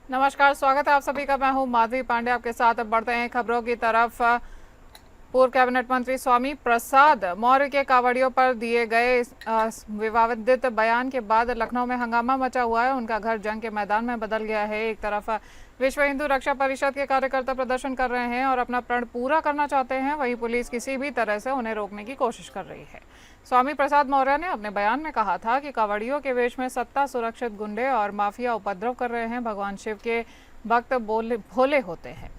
नमस्कार, स्वागत है आप सभी का। मैं हूं माधवी पांडे, आपके साथ अब बढ़ते हैं खबरों की तरफ। पूर्व कैबिनेट मंत्री स्वामी प्रसाद मौर्य के कांवड़ियों पर दिए गए विवादित बयान के बाद लखनऊ में हंगामा मचा हुआ है। उनका घर जंग के मैदान में बदल गया है। एक तरफ विश्व हिंदू रक्षा परिषद के कार्यकर्ता प्रदर्शन कर रहे हैं और अपना प्रण पूरा करना चाहते हैं, वहीं पुलिस किसी भी तरह से उन्हें रोकने की कोशिश कर रही है। स्वामी प्रसाद मौर्य ने अपने बयान में कहा था कि कांवड़ियों के वेश में सत्ता सुरक्षित गुंडे और माफिया उपद्रव कर रहे हैं। भगवान शिव के भक्त भोले होते हैं,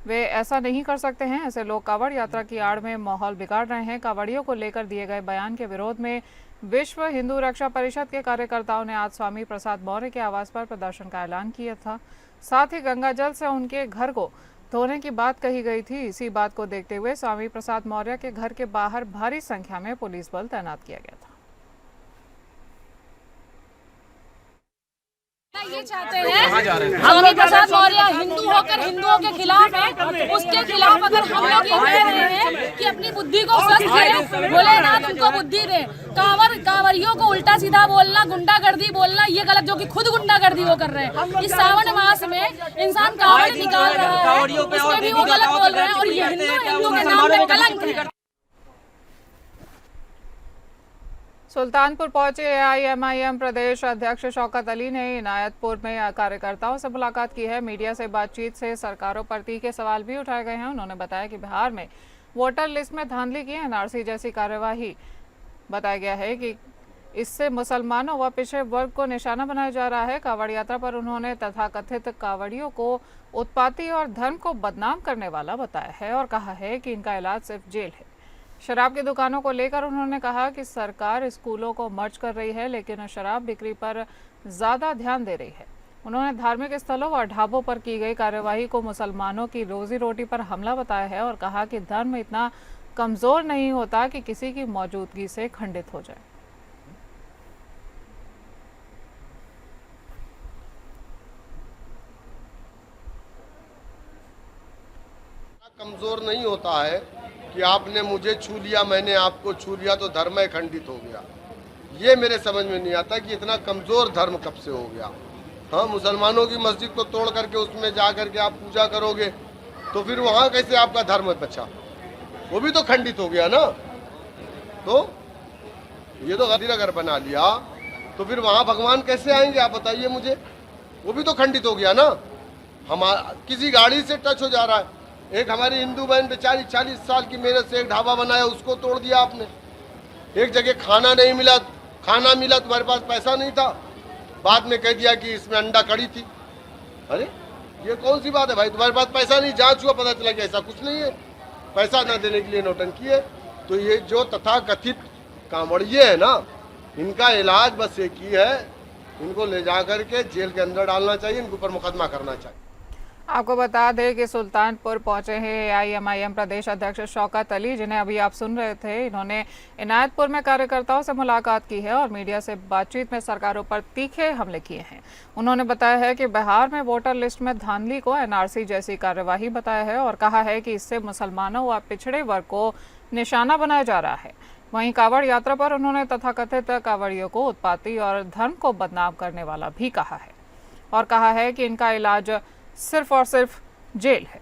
वे ऐसा नहीं कर सकते हैं। ऐसे लोग कांवड़ यात्रा की आड़ में माहौल बिगाड़ रहे हैं। कांवड़ियों को लेकर दिए गए बयान के विरोध में विश्व हिंदू रक्षा परिषद के कार्यकर्ताओं ने आज स्वामी प्रसाद मौर्य के आवास पर प्रदर्शन का ऐलान किया था। साथ ही गंगा जल से उनके घर को धोने की बात कही गई थी। इसी बात को देखते हुए स्वामी प्रसाद मौर्य के घर के बाहर भारी संख्या में पुलिस बल तैनात किया गया था। ये चाहते हैं स्वामी प्रसाद मौर्य हिंदू होकर हिंदुओं के खिलाफ है। उसके खिलाफ अगर हम लोग ये कह रहे हैं कि अपनी बुद्धि को स्वस्थ करें, भोलेनाथ उनको बुद्धि दे। कांवरियों को उल्टा सीधा बोलना, गुंडागर्दी बोलना, ये गलत, जो कि खुद गुंडागर्दी वो कर रहे हैं। इस सावन मास में इंसान कांवड़ निकाल रहा है, उसमें भी वो गलत बोल रहे हैं और ये हिंदू के नाम पे कलंक है। सुल्तानपुर पहुंचे एआईएमआईएम प्रदेश अध्यक्ष शौकत अली ने इनायतपुर में कार्यकर्ताओं से मुलाकात की है। मीडिया से बातचीत से सरकारों पर तीखे सवाल भी उठाए गए हैं। उन्होंने बताया कि बिहार में वोटर लिस्ट में धांधली की एनआरसी जैसी कार्यवाही बताया गया है कि इससे मुसलमानों व पिछड़े वर्ग को निशाना बनाया जा रहा है। कांवड़ यात्रा पर उन्होंने तथाकथित कांवड़ियों को उत्पाती और धर्म को बदनाम करने वाला बताया है और कहा है कि इनका इलाज सिर्फ जेल है। शराब की दुकानों को लेकर उन्होंने कहा कि सरकार स्कूलों को मर्ज कर रही है, लेकिन शराब बिक्री पर ज्यादा ध्यान दे रही है। उन्होंने धार्मिक स्थलों व ढाबों पर की गई कार्यवाही को मुसलमानों की रोजी रोटी पर हमला बताया है और कहा कि धर्म इतना कमजोर नहीं होता कि किसी की मौजूदगी से खंडित हो जाए। कमजोर नहीं होता है कि आपने मुझे छू लिया, मैंने आपको छू लिया तो धर्म खंडित हो गया। ये मेरे समझ में नहीं आता कि इतना कमजोर धर्म कब से हो गया। हाँ, मुसलमानों की मस्जिद को तोड़ करके उसमें जा करके आप पूजा करोगे तो फिर वहाँ कैसे आपका धर्म बचा? वो भी तो खंडित हो गया ना। तो ये तो गदीरा घर बना लिया तो फिर वहाँ भगवान कैसे आएंगे आप बताइए मुझे? वो भी तो खंडित हो गया ना। हम किसी गाड़ी से टच हो जा रहा है। एक हमारी हिंदू बहन बेचारी 40 साल की मेहनत से एक ढाबा बनाया, उसको तोड़ दिया आपने। एक जगह खाना नहीं मिला, खाना मिला तुम्हारे पास पैसा नहीं था, बाद में कह दिया कि इसमें अंडा कड़ी थी। अरे ये कौन सी बात है भाई? तुम्हारे पास पैसा नहीं, जांच हुआ पता चला कि ऐसा कुछ नहीं है, पैसा न देने के लिए नौटंकी है। तो ये जो तथाकथित कांवड़िए है ना, इनका इलाज बस एक ही है, इनको ले जा करके जेल के अंदर डालना चाहिए, इनके ऊपर मुकदमा करना चाहिए। आपको बता दें कि सुल्तानपुर पहुंचे हैं एआईएमआईएम प्रदेश अध्यक्ष शौकत अली, जिन्हें अभी आप सुन रहे थे। इन्होंने इनायतपुर में कार्यकर्ताओं से मुलाकात की है और मीडिया से बातचीत में सरकारों पर तीखे हमले किए हैं। उन्होंने बताया है कि बिहार में वोटर लिस्ट में धांधली को एनआरसी जैसी कार्यवाही बताया है और कहा है कि इससे मुसलमानों व पिछड़े वर्ग को निशाना बनाया जा रहा है। वहीं कांवड़ यात्रा पर उन्होंने तथाकथित कांवड़ियों को उत्पाती और धर्म को बदनाम करने वाला भी कहा है और कहा है कि इनका इलाज सिर्फ और सिर्फ जेल है।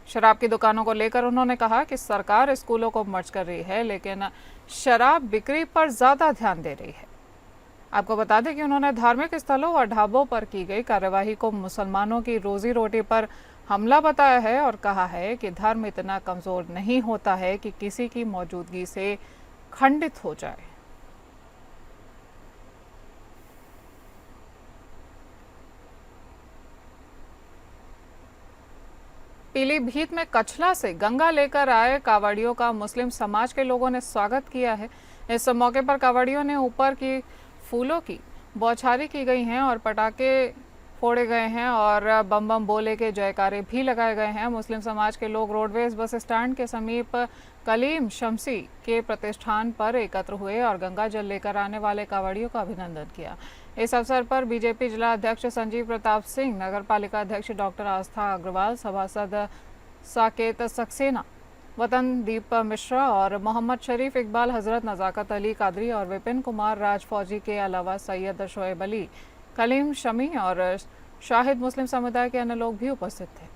शराब की दुकानों को लेकर उन्होंने कहा कि सरकार स्कूलों को मर्ज कर रही है, लेकिन शराब बिक्री पर ज्यादा ध्यान दे रही है। आपको बता दें कि उन्होंने धार्मिक स्थलों और ढाबों पर की गई कार्यवाही को मुसलमानों की रोजी रोटी पर हमला बताया है और कहा है कि धर्म इतना कमजोर नहीं होता है कि किसी की मौजूदगी से खंडित हो जाए। पीलीभीत में कछला से गंगा लेकर आए कांवड़ियों का मुस्लिम समाज के लोगों ने स्वागत किया है। इस मौके पर कांवड़ियों ने ऊपर की फूलों की बौछारी की गई हैं और पटाखे फोड़े गए हैं और बम बम बोले के जयकारे भी लगाए गए हैं। मुस्लिम समाज के लोग रोडवेज बस स्टैंड के समीप कलीम शमसी के प्रतिष्ठान पर एकत्र हुए और गंगा जल लेकर आने वाले कांवड़ियों का अभिनंदन किया। इस अवसर पर बीजेपी जिला अध्यक्ष संजीव प्रताप सिंह, नगर पालिका अध्यक्ष डॉक्टर आस्था अग्रवाल, सभासद साकेत सक्सेना, वतनदीप मिश्रा और मोहम्मद शरीफ इकबाल, हजरत नजाकत अली कादरी और विपिन कुमार राज फौजी के अलावा सैयद शोएब अली, कलीम शमी और शाहिद मुस्लिम समुदाय के अन्य लोग भी उपस्थित थे।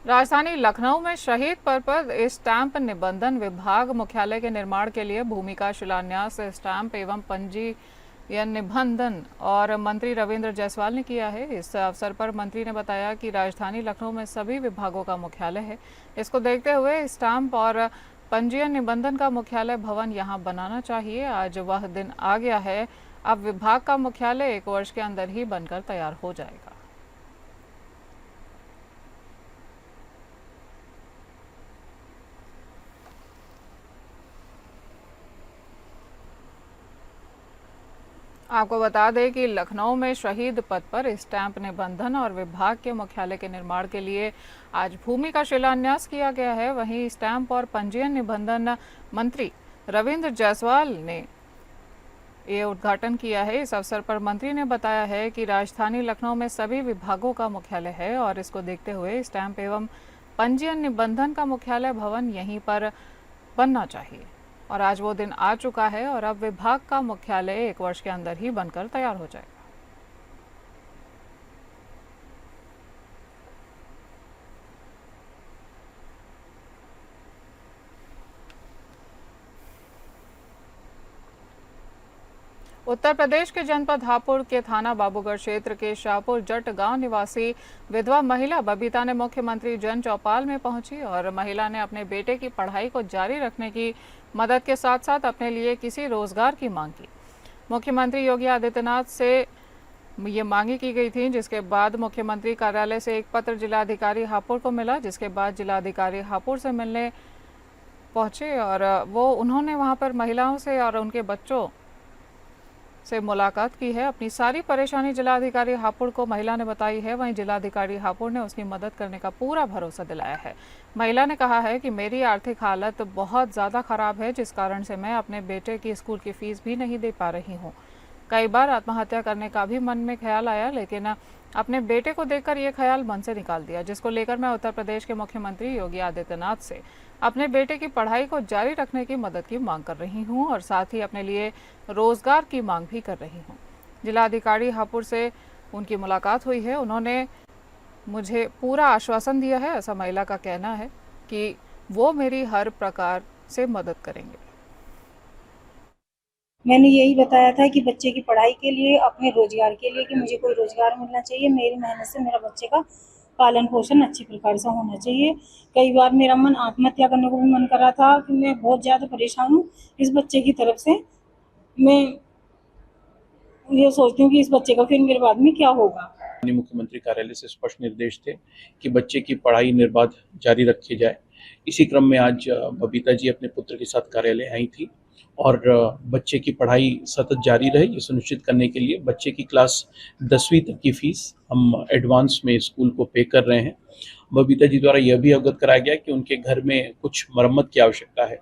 राजधानी लखनऊ में शहीद पर स्टैंप निबंधन विभाग मुख्यालय के निर्माण के लिए भूमि का शिलान्यास स्टैंप एवं पंजीयन निबंधन और मंत्री रविंद्र जायसवाल ने किया है। इस अवसर पर मंत्री ने बताया कि राजधानी लखनऊ में सभी विभागों का मुख्यालय है। इसको देखते हुए स्टैंप और पंजीयन निबंधन का मुख्यालय भवन यहां बनाना चाहिए। आज वह दिन आ गया है। अब विभाग का मुख्यालय 1 वर्ष के अंदर ही बनकर तैयार हो जाएगा। आपको बता दें कि लखनऊ में शहीद पद पर स्टैंप निबंधन और विभाग के मुख्यालय के निर्माण के लिए आज भूमि का शिलान्यास किया गया है। वहीं स्टैंप और पंजीयन निबंधन मंत्री रविंद्र जायसवाल ने ये उद्घाटन किया है। इस अवसर पर मंत्री ने बताया है कि राजधानी लखनऊ में सभी विभागों का मुख्यालय है और इसको देखते हुए स्टैंप एवं पंजीयन निबंधन का मुख्यालय भवन यहीं पर बनना चाहिए और आज वो दिन आ चुका है और अब विभाग का मुख्यालय 1 वर्ष के अंदर ही बनकर तैयार हो जाएगा। उत्तर प्रदेश के जनपद हापुड़ के थाना बाबूगढ़ क्षेत्र के शाहपुर जट गांव निवासी विधवा महिला बबीता ने मुख्यमंत्री जन चौपाल में पहुंची और महिला ने अपने बेटे की पढ़ाई को जारी रखने की मदद के साथ साथ अपने लिए किसी रोजगार की मांग की। मुख्यमंत्री योगी आदित्यनाथ से ये मांगी की गई थी, जिसके बाद मुख्यमंत्री कार्यालय से एक पत्र जिलाधिकारी हापुड़ को मिला, जिसके बाद जिलाधिकारी हापुड़ से मिलने पहुंचे और उन्होंने वहां पर महिलाओं से और उनके बच्चों से मुलाकात की है। अपनी सारी परेशानी जिलाधिकारी हापुड़ को महिला ने बताई है। वहीं जिलाधिकारी हापुड़ ने उसकी मदद करने का पूरा भरोसा दिलाया है। महिला ने कहा है कि मेरी आर्थिक हालत बहुत ज़्यादा खराब है, जिस कारण से मैं अपने बेटे की स्कूल की फीस भी नहीं दे पा रही हूँ। कई बार आत्महत्या करने का भी मन में ख्याल आया, लेकिन अपने बेटे को देखकर ये ख्याल मन से निकाल दिया, जिसको लेकर मैं उत्तर प्रदेश के मुख्यमंत्री योगी आदित्यनाथ से अपने बेटे की पढ़ाई को जारी रखने की मदद की मांग कर रही हूं और साथ ही अपने लिए रोजगार की मांग भी कर रही हूं। जिलाधिकारी हापुड़ से उनकी मुलाकात हुई है। उन्होंने मुझे पूरा आश्वासन दिया है। ऐसा महिला का कहना है कि वो मेरी हर प्रकार से मदद करेंगे। मैंने यही बताया था कि बच्चे की पढ़ाई के लिए, अपने रोजगार के लिए, कि मुझे कोई रोजगार मिलना चाहिए। मेरी मेहनत से मेरा बच्चे का पालन पोषण अच्छी प्रकार से होना चाहिए। कई बार मेरा मन आत्महत्या करने को भी मन कर रहा था कि मैं बहुत ज़्यादा परेशान हूँ इस बच्चे की तरफ से। मैं ये सोचती हूँ कि इस बच्चे का फिर मेरे बाद में क्या होगा। मुख्यमंत्री कार्यालय से स्पष्ट निर्देश थे कि बच्चे की पढ़ाई निर्बाध जारी रखी जाए। इसी क्रम में आज बबीता जी अपने पुत्र के साथ कार्यालय आई थी और बच्चे की पढ़ाई सतत जारी रहे, ये सुनिश्चित करने के लिए बच्चे की क्लास 10वीं तक की फीस हम एडवांस में स्कूल को पे कर रहे हैं। बबीता जी द्वारा यह भी अवगत कराया गया कि उनके घर में कुछ मरम्मत की आवश्यकता है।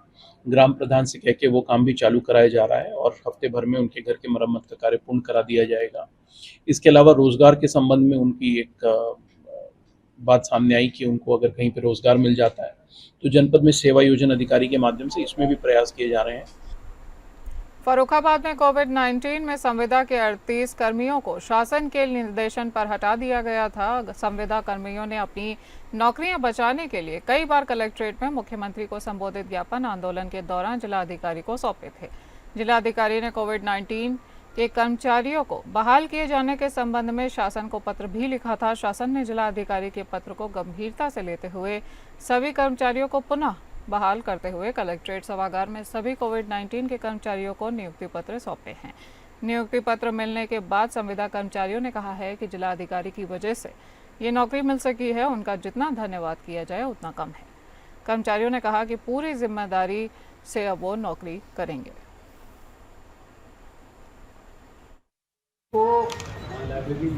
ग्राम प्रधान से कह के वो काम भी चालू कराया जा रहा है और हफ्ते भर में उनके घर के मरम्मत का कार्य पूर्ण करा दिया जाएगा। इसके अलावा रोजगार के संबंध में उनकी एक बात सामने आई कि उनको अगर कहीं पे रोजगार मिल जाता है तो जनपद में सेवा योजना अधिकारी के माध्यम से इसमें भी प्रयास किए जा रहे हैं। फर्रुखाबाद में कोविड-19 में संविदा के 38 कर्मियों को शासन के निर्देशन पर हटा दिया गया था। संविदा कर्मियों ने अपनी नौकरियां बचाने के लिए कई बार कलेक्ट्रेट में मुख्यमंत्री को संबोधित ज्ञापन आंदोलन के दौरान जिलाधिकारी को सौंपे थे। जिलाधिकारी ने कोविड-19 के कर्मचारियों को बहाल किए जाने के संबंध में शासन को पत्र भी लिखा था। शासन ने जिलाधिकारी के पत्र को गंभीरता से लेते हुए सभी कर्मचारियों को पुनः बहाल करते हुए कलेक्ट्रेट सभागार में सभी कोविड-19 के कर्मचारियों को नियुक्ति पत्र सौंपे हैं। नियुक्ति पत्र मिलने के बाद संविदा कर्मचारियों ने कहा है कि जिलाधिकारी की वजह से ये नौकरी मिल सकी है। उनका जितना धन्यवाद किया जाए उतना कम है। कर्मचारियों ने कहा कि पूरी जिम्मेदारी से अब वो नौकरी करेंगे। तो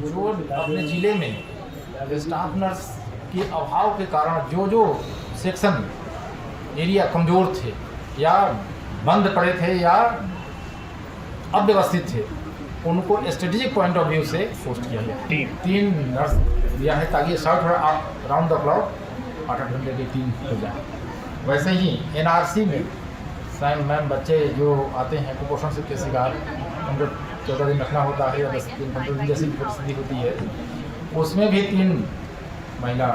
जो अपने जिले में स्टाफ नर्स के अभाव के कारण जो सेक्शन एरिया कमज़ोर थे या बंद पड़े थे या अव्यवस्थित थे, उनको स्ट्रेटेजिक पॉइंट ऑफ व्यू से पोस्ट किया गया। 3 नर्स दिया है ताकि 60 राउंड द क्लॉक 8 घंटे की टीम हो जाए। वैसे ही NRC में सैम मैम बच्चे जो आते हैं कुपोषण से के शिकार, उनको 14 दिन रखना होता है या 10 दिन 15 दिन जैसी परिस्थिति होती है, उसमें भी 3 महिला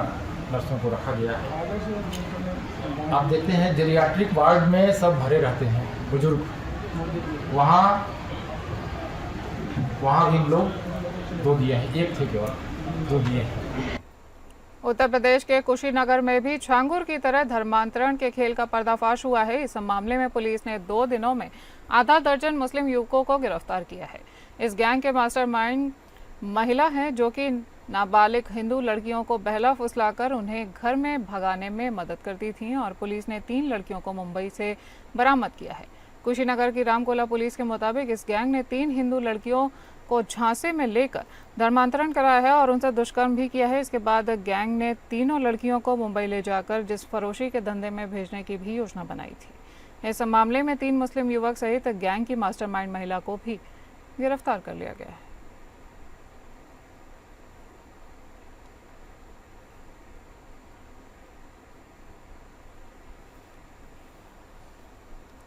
नर्सों को रखा गया है। आप देखते हैं जेरियाट्रिक वार्ड में सब भरे रहते हैं बुजुर्ग, वहाँ भी लोग 2 दिए हैं, 1 थे केवल, 2 दिए हैं। उत्तर प्रदेश के कुशीनगर में भी छांगुर की तरह धर्मांतरण के खेल का पर्दाफाश हुआ है। इस मामले में पुलिस ने 2 दिनों में आधा दर्जन मुस्लिम युवकों को गिरफ्तार किया है। इस गैंग के मास्टरमाइंड महिला हैं, जो कि नाबालिग हिंदू लड़कियों को बहला फुसलाकर उन्हें घर में भगाने में मदद करती थीं और पुलिस ने 3 लड़कियों को मुंबई से बरामद किया है। कुशीनगर की रामकोला पुलिस के मुताबिक इस गैंग ने 3 हिंदू लड़कियों को झांसे में लेकर धर्मांतरण कराया है और उनसे दुष्कर्म भी किया है। इसके बाद गैंग ने तीनों लड़कियों को मुंबई ले जाकर जिस फरोशी के धंधे में भेजने की भी योजना बनाई थी। इस मामले में 3 मुस्लिम युवक सहित गैंग की मास्टरमाइंड महिला को भी गिरफ्तार कर लिया गया है।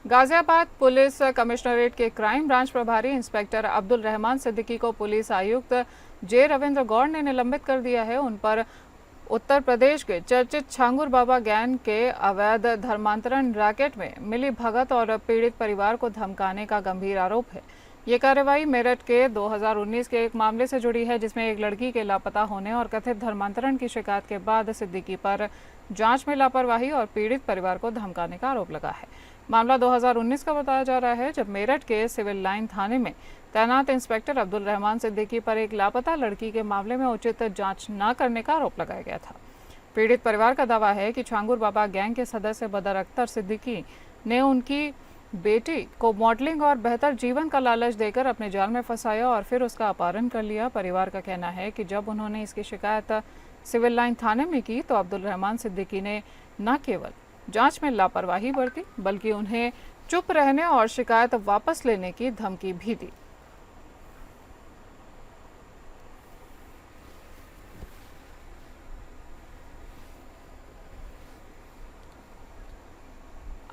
गाजियाबाद पुलिस कमिश्नरेट के क्राइम ब्रांच प्रभारी इंस्पेक्टर अब्दुल रहमान सिद्दीकी को पुलिस आयुक्त जे रविंद्र गौड़ ने निलंबित कर दिया है। उन पर उत्तर प्रदेश के चर्चित छांगुर बाबा गैंग के अवैध धर्मांतरण रैकेट में मिली भगत और पीड़ित परिवार को धमकाने का गंभीर आरोप है। ये कार्रवाई मेरठ के 2019 के एक मामले से जुड़ी है, जिसमें एक लड़की के लापता होने और कथित धर्मांतरण की शिकायत के बाद सिद्दीकी पर जांच में लापरवाही और पीड़ित परिवार को धमकाने का आरोप लगा है। मामला 2019 का बताया जा रहा है, जब मेरठ के सिविल लाइन थाने में तैनात इंस्पेक्टर अब्दुल रहमान सिद्दीकी पर एक लापता लड़की के मामले में उचित जांच न करने का आरोप लगाया गया था। पीड़ित परिवार का दावा है कि छांगुर बाबा गैंग के सदस्य बदर अख्तर सिद्दीकी ने उनकी बेटी को मॉडलिंग और बेहतर जीवन का लालच देकर अपने जाल में फंसाया और फिर उसका अपहरण कर लिया। परिवार का कहना है कि जब उन्होंने इसकी शिकायत सिविल लाइन थाने में की तो अब्दुल रहमान सिद्दीकी ने न केवल जांच में लापरवाही बरती, बल्कि उन्हें चुप रहने और शिकायत वापस लेने की धमकी भी दी।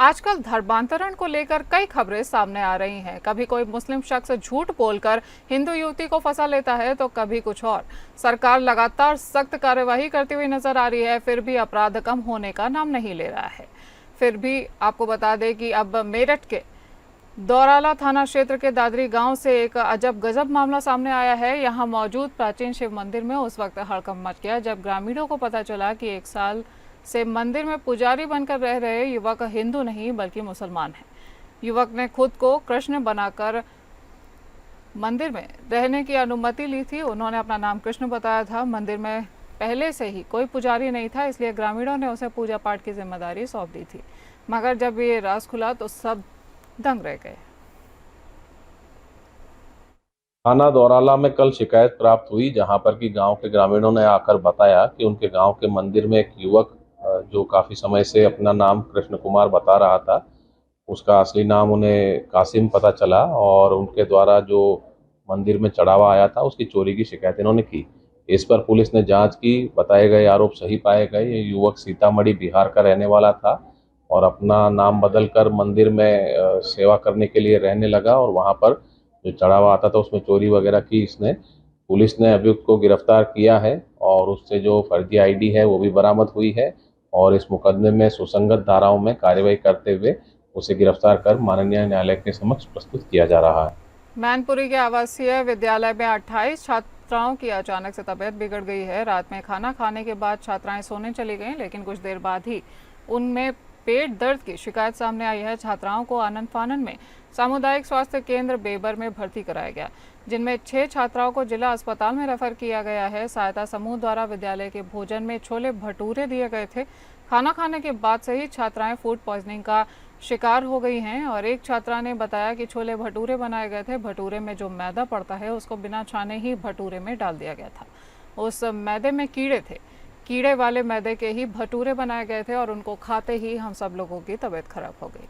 आजकल धर्मांतरण को लेकर कई खबरें सामने आ रही हैं। कभी कोई मुस्लिम शख्स झूठ बोलकर हिंदू युवती को फंसा लेता है, तो कभी कुछ और। सरकार लगातार सख्त कार्यवाही करती हुई नजर आ रही है, फिर भी अपराध कम होने का नाम नहीं ले रहा है। फिर भी आपको बता दें कि अब मेरठ के दौराला थाना क्षेत्र के दादरी गांव से एक अजब गजब मामला सामने आया है। यहां मौजूद प्राचीन शिव मंदिर में उस वक्त हड़कंप मच गया जब ग्रामीणों को पता चला कि 1 साल से मंदिर में पुजारी बनकर रह रहे युवक हिंदू नहीं बल्कि मुसलमान हैं। युवक ने खुद को कृष्ण बनाकर मंदिर में रहने की अनुमति ली थी। उन्होंने अपना नाम कृष्ण बताया था। मंदिर में पहले से ही कोई पुजारी नहीं था, इसलिए ग्रामीणों ने उसे पूजा पाठ की जिम्मेदारी सौंप दी थी। मगर जब ये राज खुला तो सब दंग रह गए। थाना दौराला में कल शिकायत प्राप्त हुई, जहां पर कि गांव के ग्रामीणों ने आकर बताया कि उनके गांव के मंदिर में एक युवक जो काफ़ी समय से अपना नाम कृष्ण कुमार बता रहा था, उसका असली नाम उन्हें कासिम पता चला और उनके द्वारा जो मंदिर में चढ़ावा आया था उसकी चोरी की शिकायत इन्होंने की। इस पर पुलिस ने जांच की, बताए गए आरोप सही पाए गए। ये युवक सीतामढ़ी बिहार का रहने वाला था और अपना नाम बदलकर मंदिर में सेवा करने के लिए रहने लगा और वहाँ पर जो चढ़ावा आता था उसमें चोरी वगैरह की इसने। पुलिस ने अभियुक्त को गिरफ्तार किया है और उससे जो फर्जी आईडी है वो भी बरामद हुई है और इस मुकदमे में सुसंगत धाराओं में कार्रवाई करते हुए उसे गिरफ्तार कर माननीय न्यायालय के समक्ष प्रस्तुत किया जा रहा है। मैनपुरी के आवासीय विद्यालय में 28 छात्राओं की अचानक से तबीयत बिगड़ गई है। रात में खाना खाने के बाद छात्राएं सोने चली गईं, लेकिन कुछ देर बाद ही उनमें पेट दर्द की शिकायत सामने आई है। छात्राओं को आनंद फानन में सामुदायिक स्वास्थ्य केंद्र बेबर में भर्ती कराया गया, जिनमें 6 छात्राओं को जिला अस्पताल में रेफर किया गया है। सहायता समूह द्वारा विद्यालय के भोजन में छोले भटूरे दिए गए थे। खाना खाने के बाद से ही छात्राएं फूड पॉइजनिंग का शिकार हो गई हैं और एक छात्रा ने बताया कि छोले भटूरे बनाए गए थे। भटूरे में जो मैदा पड़ता है उसको बिना छाने ही भटूरे में डाल दिया गया था। उस मैदे में कीड़े थे। कीड़े वाले मैदे के ही भटूरे बनाए गए थे और उनको खाते ही हम सब लोगों की तबीयत खराब हो गई।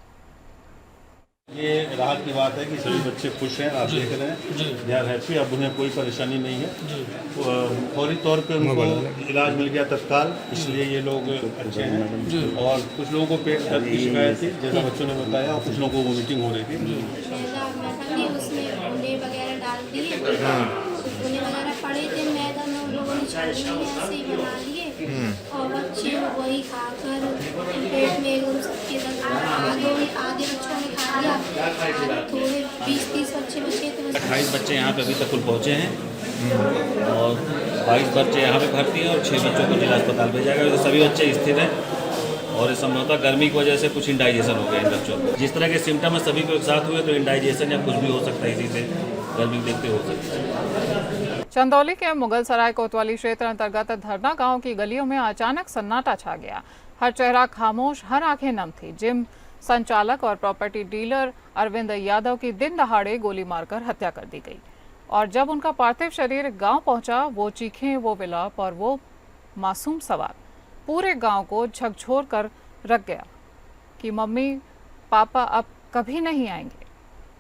ये राहत की बात है कि सभी बच्चे खुश हैं, आप देख रहे हैं, दे आर हैप्पी। अब उन्हें कोई परेशानी नहीं है। फौरी तौर पे उनको इलाज मिल गया तत्काल, इसलिए ये लोग अच्छे हैं। और कुछ लोगों को पेट दर्द की शिकायत थी, जैसा बच्चों ने बताया, और कुछ लोगों को वोमिटिंग हो रही थी। उसमें भुने वगैरह डाल दिए, भुने वगैरह पड़े थे, मैदा में उन लोगों ने चाटनी में ऐसे ही बना लिए, और बच्चे वही खाकर पेट में एकदम सबके आधे बच्चों ने खा लिया, थोड़े 20-30 बच्चे बचे थे। 28 बच्चे यहाँ पे अभी तक कुल पहुँचे हैं और 22 बच्चे यहाँ पे भर्ती हैं और 6 बच्चों को जिला अस्पताल भेजा गया। तो सभी बच्चे स्थिर हैं और इस संभवतः गर्मी की वजह से कुछ इंडाइजेशन हो गया इन बच्चों को। जिस तरह के सिम्टम है सभी को एक साथ हुए तो इंडाइजेशन या कुछ भी हो सकता है, इसी से गर्मी देखते हो सकता है। चंदौली के मुगल सराय कोतवाली क्षेत्र अंतर्गत धरना गांव की गलियों में अचानक सन्नाटा छा गया। हर चेहरा खामोश, हर आंखें नम थी। जिम संचालक और प्रॉपर्टी डीलर अरविंद यादव की दिन दहाड़े गोली मारकर हत्या कर दी गई और जब उनका पार्थिव शरीर गांव पहुंचा, वो चीखें, वो विलाप और वो मासूम सवाल पूरे गांव को झकझोर कर रख गया कि मम्मी पापा अब कभी नहीं आएंगे।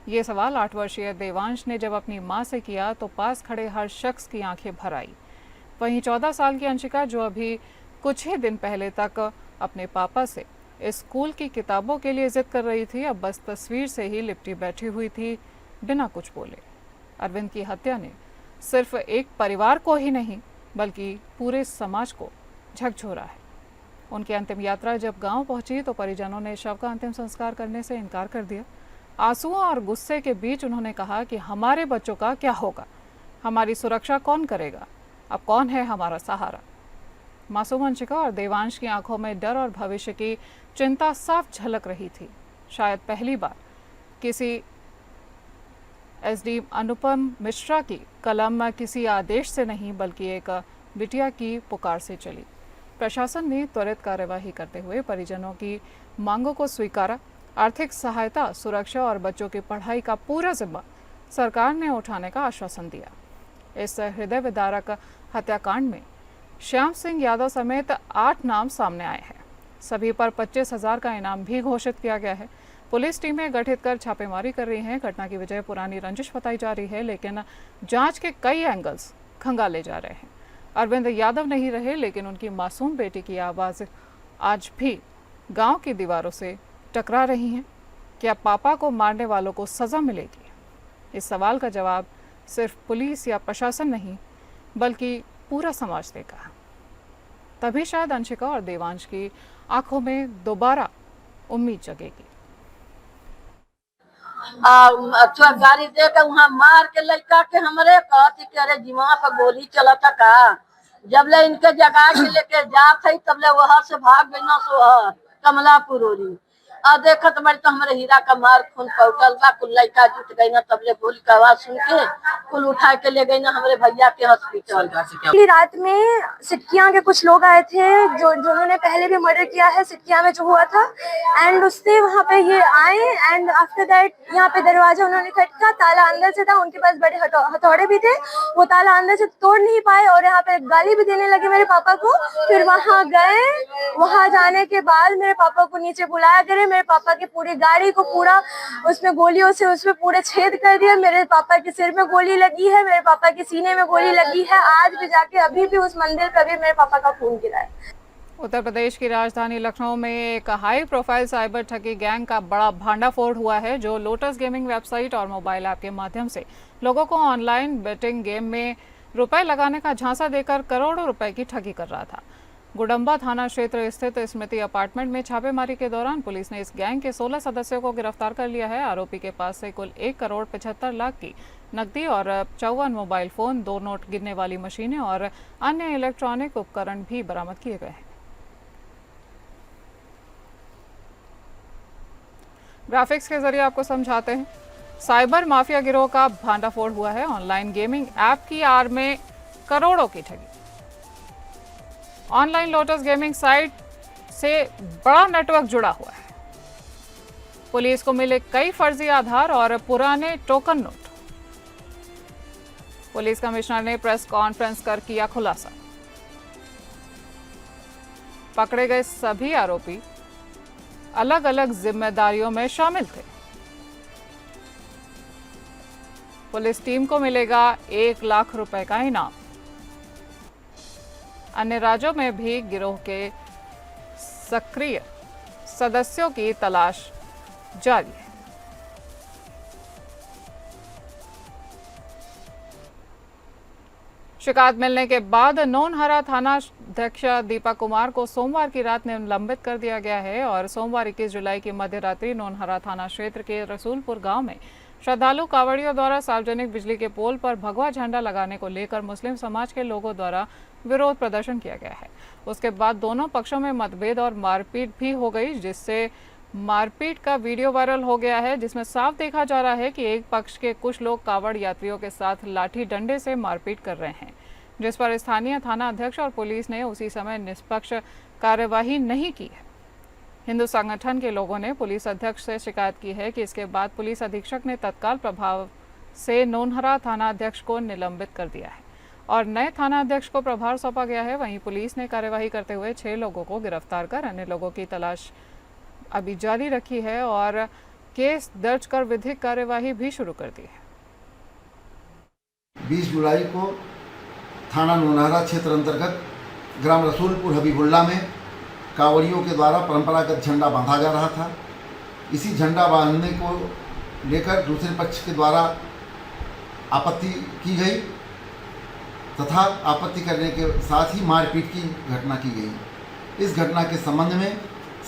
ये सवाल 8 वर्षीय देवांश ने जब अपनी मां से किया तो पास खड़े हर शख्स की आंखें भर आई। वहीं 14 साल की अंशिका, जो अभी कुछ ही दिन पहले तक अपने पापा से स्कूल की किताबों के लिए जिद कर रही थी, अब बस तस्वीर से ही लिपटी बैठी हुई थी बिना कुछ बोले। अरविंद की हत्या ने सिर्फ एक परिवार को ही नहीं बल्कि पूरे समाज को झकझोरा है। उनकी अंतिम यात्रा जब गांव पहुंची तो परिजनों ने शव का अंतिम संस्कार करने से इनकार कर दिया। आंसुओं और गुस्से के बीच उन्होंने कहा कि हमारे बच्चों का क्या होगा, हमारी सुरक्षा कौन करेगा, अब कौन है हमारा सहारा। मासूम अंशिका और देवांश की आंखों में डर और भविष्य की चिंता साफ झलक रही थी। शायद पहली बार किसी एसडी अनुपम मिश्रा की कलम किसी आदेश से नहीं बल्कि एक बिटिया की पुकार से चली। प्रशासन ने त्वरित कार्यवाही करते हुए परिजनों की मांगों को स्वीकारा। आर्थिक सहायता, सुरक्षा और बच्चों की पढ़ाई का पूरा जिम्मा सरकार ने उठाने का आश्वासन दिया। इस हृदय विदारक हत्याकांड में श्याम सिंह यादव समेत 8 नाम सामने आए हैं। सभी पर 25,000 का इनाम भी घोषित किया गया है। पुलिस टीमें गठित कर छापेमारी कर रही हैं। घटना की वजह पुरानी रंजिश बताई जा रही है, लेकिन जांच के कई एंगल्स खंगाले जा रहे हैं। अरविंद यादव नहीं रहे, लेकिन उनकी मासूम बेटी की आवाज़ आज भी गांव की दीवारों से टकरा रही हैं। क्या पापा को मारने वालों को सज़ा मिलेगी? इस सवाल का जवाब सिर्फ पुलिस या प्रशासन नहीं बल्कि पूरा समाज देगा। तभी शायद अंशिका और देवांश की आंखों में दोबारा उम्मीद जगेगी। गाड़ी दे के वहाँ मार के लड़का के हमरे कहती कि अरे जीवा पर गोली चला था का। जब ले इनके जगह के लेके जात है तब ले वहाँ से भाग गई ना सोहर कमलापुर ओरी। अब देखत बड़ी तो हमारे हीरा का मार खून पौटल बा, कुल लड़का जुट गई ना, तब ले गोली का आवाज सुन के कुल उठा के ले गई ना हमारे भैया के हॉस्पिटल। रात में सिटकिया के कुछ लोग आए थे जिन्होंने पहले भी मर्डर किया है सिटकिया में जो हुआ था, एंड उससे वहाँ पे ये आए एंड आफ्टर दैट यहाँ पे दरवाजा उन्होंने खटका, ताला अंदर से था, उनके पास बड़े हथौड़े भी थे, वो ताला अंदर से तोड़ नहीं पाए और यहाँ पे गाली भी देने लगे मेरे पापा को। फिर वहाँ गए, वहाँ जाने के बाद मेरे पापा को नीचे बुलाया गया। मेरे पापा की पूरी गाड़ी को पूरा उसमें गोलियों से उसमें पूरे छेद कर दिया। मेरे पापा के सिर में गोली लगी है, मेरे पापा के सीने में गोली लगी है। आज भी जाके अभी भी उस मंदिर पे भी मेरे पापा का खून गिरा है। उत्तर प्रदेश की राजधानी लखनऊ में एक हाई प्रोफाइल साइबर ठगी गैंग का बड़ा भांडाफोड़ हुआ है, जो लोटस गेमिंग वेबसाइट और मोबाइल ऐप के माध्यम से लोगों को ऑनलाइन बेटिंग गेम में रुपए लगाने का झांसा देकर करोड़ों रुपए की ठगी कर रहा था। गुडम्बा थाना क्षेत्र स्थित स्मृति अपार्टमेंट में छापेमारी के दौरान पुलिस ने इस गैंग के 16 सदस्यों को गिरफ्तार कर लिया है। आरोपी के पास से कुल 1 करोड़ 75 लाख की नकदी और 54 मोबाइल फोन, 2 नोट गिनने वाली मशीनें और अन्य इलेक्ट्रॉनिक उपकरण भी बरामद किए गए हैं। ग्राफिक्स के जरिए आपको समझाते हैं। साइबर माफिया गिरोह का भांडाफोड़ हुआ है। ऑनलाइन गेमिंग ऐप की आड़ में करोड़ों की ठगी। ऑनलाइन लोटस गेमिंग साइट से बड़ा नेटवर्क जुड़ा हुआ है। पुलिस को मिले कई फर्जी आधार और पुराने टोकन नोट। पुलिस कमिश्नर ने प्रेस कॉन्फ्रेंस कर किया खुलासा। पकड़े गए सभी आरोपी अलग अलग जिम्मेदारियों में शामिल थे। पुलिस टीम को मिलेगा 1 लाख रुपए का इनाम। अन्य राज्यों में भी गिरोह के सक्रिय सदस्यों की तलाश जारी है। शिकायत मिलने के बाद नौनहरा थाना अध्यक्ष दीपक कुमार को सोमवार की रात निलंबित कर दिया गया है और सोमवार 21 जुलाई की मध्य रात्रि नौनहरा थाना क्षेत्र के रसूलपुर गांव में श्रद्धालु कांवड़ियों द्वारा सार्वजनिक बिजली के पोल पर भगवा झंडा लगाने को लेकर मुस्लिम समाज के लोगों द्वारा विरोध प्रदर्शन किया गया है। उसके बाद दोनों पक्षों में मतभेद और मारपीट भी हो गई, जिससे मारपीट का वीडियो वायरल हो गया है, जिसमें साफ देखा जा रहा है कि एक पक्ष के कुछ लोग कांवड़ यात्रियों के साथ लाठी डंडे से मारपीट कर रहे हैं, जिस पर स्थानीय थाना अध्यक्ष और पुलिस ने उसी समय निष्पक्ष कार्यवाही नहीं की है। हिंदू संगठन के लोगों ने पुलिस अध्यक्ष से शिकायत की है कि इसके बाद पुलिस अधीक्षक ने तत्काल प्रभाव से नौनहरा थाना अध्यक्ष को निलंबित कर दिया है और नए थाना अध्यक्ष को प्रभार सौंपा गया है। वहीं पुलिस ने कार्यवाही करते हुए 6 लोगों को गिरफ्तार कर अन्य लोगों की तलाश अभी जारी रखी है और केस दर्ज कर विधिक कार्यवाही भी शुरू कर दी है। 20 जुलाई को थाना नौनहरा क्षेत्र अंतर्गत ग्राम रसूलपुर हबीबुल्ला में कांवड़ियों के द्वारा परंपरागत झंडा बांधा जा रहा था। इसी झंडा बांधने को लेकर दूसरे पक्ष के द्वारा आपत्ति की गई तथा आपत्ति करने के साथ ही मारपीट की घटना की गई। इस घटना के संबंध में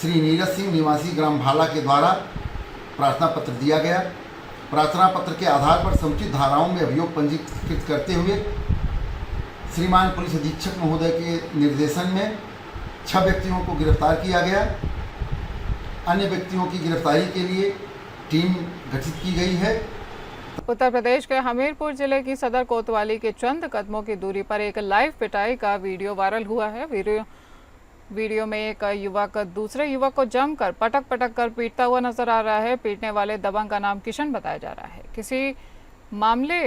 श्री नीरज सिंह निवासी ग्राम भाला के द्वारा प्रार्थना पत्र दिया गया। प्रार्थना पत्र के आधार पर समुचित धाराओं में अभियोग पंजीकृत करते हुए श्रीमान पुलिस अधीक्षक महोदय के निर्देशन में 6 व्यक्तियों को गिरफ्तार किया गया। अन्य व्यक्तियों की गिरफ्तारी के लिए टीम गठित की गई है। उत्तर प्रदेश के हमीरपुर जिले की सदर कोतवाली के चंद कदमों की दूरी पर एक लाइव पिटाई का वीडियो वायरल हुआ है। वीडियो में एक युवक दूसरे युवक को जमकर पटक कर पीटता हुआ नजर आ रहा है। पीटने वाले दबंग का नाम किशन बताया जा रहा है। किसी मामले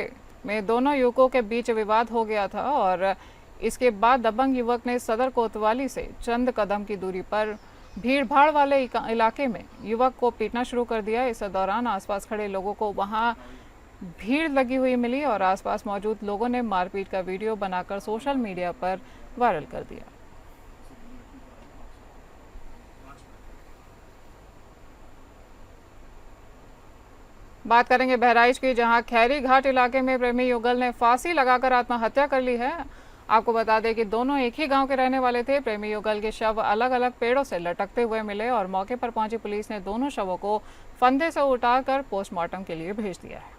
में दोनों युवकों के बीच विवाद हो गया था और इसके बाद दबंग युवक ने सदर कोतवाली से चंद कदम की दूरी पर भीड़-भाड़ वाले इलाके में युवक को पीटना शुरू कर दिया। इस दौरान आसपास खड़े लोगों को वहां भीड़ लगी हुई मिली और आसपास मौजूद लोगों ने मारपीट का वीडियो बनाकर सोशल मीडिया पर वायरल कर दिया। बात करेंगे बहराइच की, जहां खैरी घाट इलाके में प्रेमी युगल ने फांसी लगाकर आत्महत्या कर ली है। आपको बता दें कि दोनों एक ही गांव के रहने वाले थे। प्रेमी युगल के शव अलग अलग पेड़ों से लटकते हुए मिले और मौके पर पहुंची पुलिस ने दोनों शवों को फंदे से उतारकर पोस्टमार्टम के लिए भेज दिया है।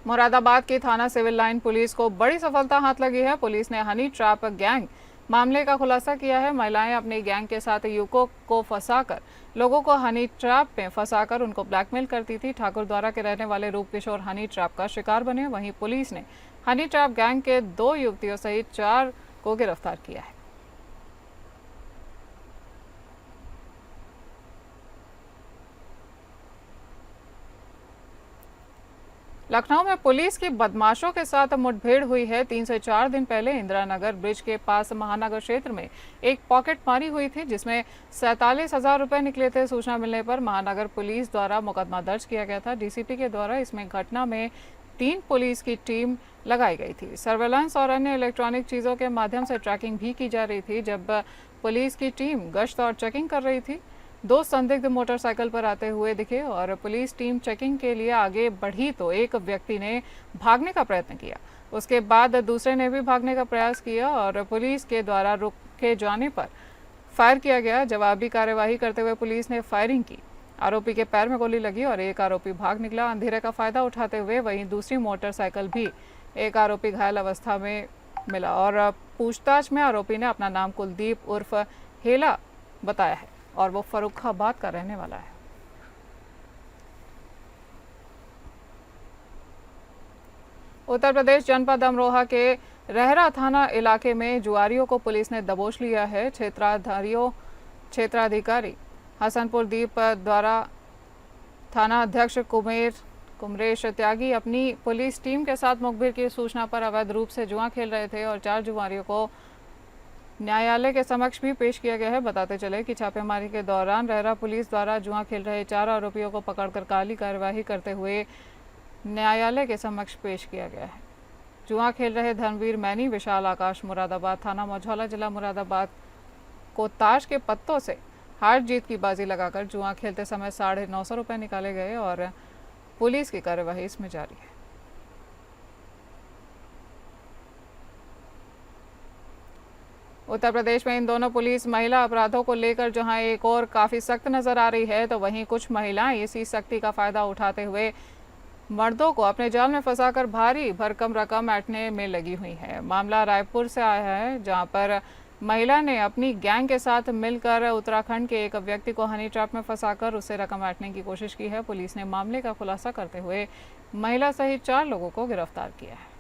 मुरादाबाद की थाना सिविल लाइन पुलिस को बड़ी सफलता हाथ लगी है। पुलिस ने हनी ट्रैप गैंग मामले का खुलासा किया है। महिलाएं अपनी गैंग के साथ युवकों को फंसाकर लोगों को हनी ट्रैप में फंसाकर उनको ब्लैकमेल करती थी। ठाकुरद्वारा के रहने वाले रूप किशोर हनी ट्रैप का शिकार बने। वहीं पुलिस ने हनी ट्रैप गैंग के 2 युवतियों सहित 4 को गिरफ्तार किया है। लखनऊ में पुलिस की बदमाशों के साथ मुठभेड़ हुई है। 3 से 4 दिन पहले इंदिरा नगर ब्रिज के पास महानगर क्षेत्र में एक पॉकेट मारी हुई थी, जिसमें 47,000 रुपए निकले थे। सूचना मिलने पर महानगर पुलिस द्वारा मुकदमा दर्ज किया गया था। डीसीपी के द्वारा इसमें घटना में 3 पुलिस की टीम लगाई गई थी। सर्वेलेंस और अन्य इलेक्ट्रॉनिक चीजों के माध्यम से ट्रैकिंग भी की जा रही थी। जब पुलिस की टीम गश्त और चेकिंग कर रही थी, 2 संदिग्ध मोटरसाइकिल पर आते हुए दिखे और पुलिस टीम चेकिंग के लिए आगे बढ़ी तो एक व्यक्ति ने भागने का प्रयत्न किया। उसके बाद दूसरे ने भी भागने का प्रयास किया और पुलिस के द्वारा रोके जाने पर फायर किया गया। जवाबी कार्यवाही करते हुए पुलिस ने फायरिंग की। आरोपी के पैर में गोली लगी और एक आरोपी भाग निकला। अंधेरे का फायदा उठाते हुए वहीं दूसरी मोटरसाइकिल भी एक आरोपी घायल अवस्था में मिला और पूछताछ में आरोपी ने अपना नाम कुलदीप उर्फ हेला बताया है और वो फर्रुखाबाद का रहने वाला है। उत्तर प्रदेश जनपद अमरोहा के रहरा थाना इलाके में जुआरियों को पुलिस ने दबोच लिया है। क्षेत्राधिकारी हसनपुर दीप द्वारा थाना अध्यक्ष कुमरेश त्यागी अपनी पुलिस टीम के साथ मुखबिर की सूचना पर अवैध रूप से जुआ खेल रहे थे और 4 जुआरियों को न्यायालय के समक्ष भी पेश किया गया है। बताते चले कि छापेमारी के दौरान रेरा पुलिस द्वारा जुआ खेल रहे 4 आरोपियों को पकड़कर काली कार्यवाही करते हुए न्यायालय के समक्ष पेश किया गया है। जुआ खेल रहे धर्मवीर मैनी, विशाल आकाश मुरादाबाद थाना मझौला जिला मुरादाबाद को ताश के पत्तों से हार जीत की बाजी लगाकर जुआ खेलते समय 950 रुपये निकाले गए और पुलिस की कार्यवाही इसमें जारी है। उत्तर प्रदेश में इन दोनों पुलिस महिला अपराधों को लेकर जहां एक और काफ़ी सख्त नज़र आ रही है, तो वहीं कुछ महिलाएं इसी सख्ती का फ़ायदा उठाते हुए मर्दों को अपने जाल में फंसाकर भारी भरकम रकम ऐंठने में लगी हुई है। मामला रायपुर से आया है, जहां पर महिला ने अपनी गैंग के साथ मिलकर उत्तराखंड के एक व्यक्ति को हनी ट्रैप में फंसाकर उससे रकम ऐंठने की कोशिश की है। पुलिस ने मामले का खुलासा करते हुए महिला सहित 4 लोगों को गिरफ्तार किया है।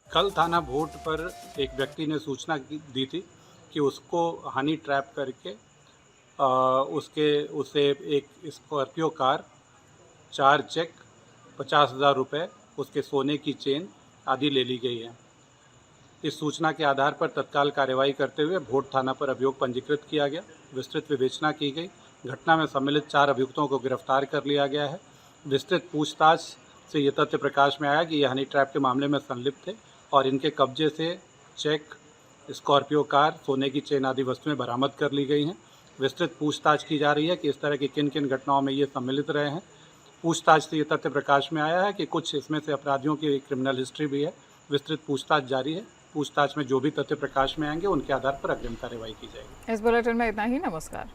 कल थाना भोट पर एक व्यक्ति ने सूचना दी थी कि उसको हनी ट्रैप करके उससे एक स्कॉर्पियो कार, 4 चेक, 50,000 रुपये, उसके सोने की चेन आदि ले ली गई है। इस सूचना के आधार पर तत्काल कार्रवाई करते हुए भोट थाना पर अभियोग पंजीकृत किया गया। विस्तृत विवेचना की गई। घटना में सम्मिलित 4 अभियुक्तों को गिरफ्तार कर लिया गया है। विस्तृत पूछताछ से ये तथ्य प्रकाश में आया कि ये हनी ट्रैप के मामले में संलिप्त थे और इनके कब्जे से चेक, स्कॉर्पियो कार, सोने की चेन आदि वस्तुएं बरामद कर ली गई हैं। विस्तृत पूछताछ की जा रही है कि इस तरह की किन किन घटनाओं में ये सम्मिलित रहे हैं। पूछताछ से ये तथ्य प्रकाश में आया है कि कुछ इसमें से अपराधियों की क्रिमिनल हिस्ट्री भी है। विस्तृत पूछताछ जारी है। पूछताछ में जो भी तथ्य प्रकाश में आएंगे उनके आधार पर अग्रिम कार्रवाई की जाएगी। इस बुलेटिन में इतना ही। नमस्कार।